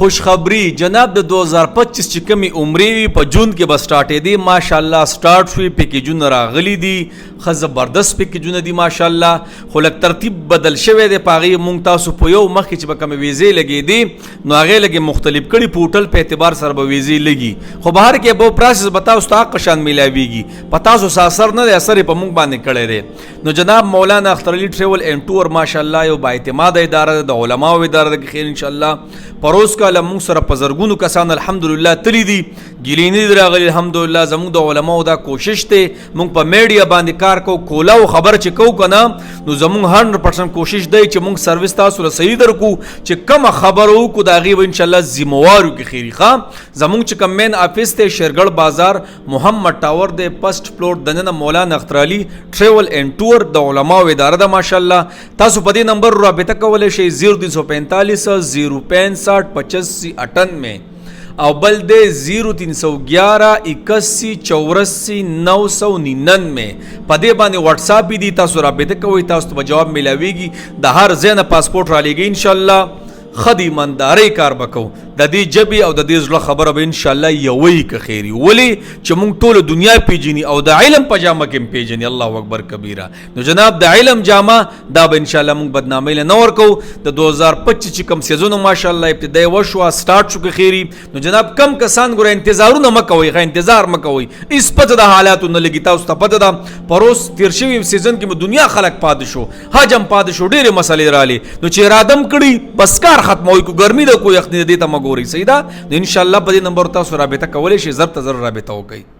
خوشخبری جناب د 2025 چې کمی عمرې په جون کې بس سٹارټې دي ماشاءالله سٹارټ شوي پیکیجونه راغلي دي خو زبردست پیکیجونه دي ماشاءالله خو لږ ترتیب بدل شوی دی په هغې مونږ تاسو په یو مخکې چې به کومې ویزې لګېدې نو هغې لږې مختلف کړي په هوټل په اعتبار سره به ویزې لګي خو بهر کې به پراسس به تاسو ته حق شان میلاویږي په تاسو څه اثر نه دی اثر یې په مونږ باندې کړی دی نو جناب مولانا اختر علي ټریول اینډ ټور ماشاءالله یو بااعتماده اداره ده د علماو اداره ده خیر انشاءالله پروز کاله مونږ سره په زرګونو کسان الحمدلله تللی دي ګیلې نه دي راغلي الحمدلله زموږ د علماو دا کوشش دی مونږ په میډیا باندې کار کوو کولاو خبر چې کوو که نه نو زموږ 100% کوشش دی چې مونږ سروس تاسو له صحیح درکو چې کومه خبره وکړو د هغې به انشاءالله ذمهوار وکړي خیري ښه زموږ چې کوم مین آفس دی شیرګړ بازار محمد ټاور دی فرسټ فلور دننه مولانا اختر علي ټریول اینډ ټور د علماو اداره ده ماشاءالله تاسو په دې نمبر رابطه کولی شئ 0245 065 8598 او بل دے 0311 81 84 999 پدې باندې واتس اپ دی تاسو رابطه کوئ تاسو ته جواب ملاویږي د هر ځای نه پاسپورت را لېږي انشاءالله خدي ایماندارۍ کار به کوو د دې ژبې او د دې زړه خبره به انشاءالله یوی که خیري ولې چې موږ ټوله دنیا پیژني او د علم په جامه کې هم پیژني الله اکبر کبیره نو جناب د علم جامه دا به انشاءالله موږ بدنامۍ له نه ورکوو د 2025 چې کوم سیزون ماشاءالله ابتدای وشوه سټارټ شو که خیري نو جناب کم کسان ګوره انتظارونه مه کوئ ښه انتظار مه کوئ هېڅ پته د حالاتو نه لګي تاسو ته پته ده پروس تېر شوي سیزن کې مو دنیا خلک پاتې شو حج هم پاتې شو ډېرې مسلې رالې نو چې اراده م کړي بس کار ختموئ کو ګرمي ده کو یخني ده دې ته مه ګورئ صحیح ده نو انشاءالله په دې نمبر تاسو رابطه کولی شئ زر ته زر رابطه وکړئ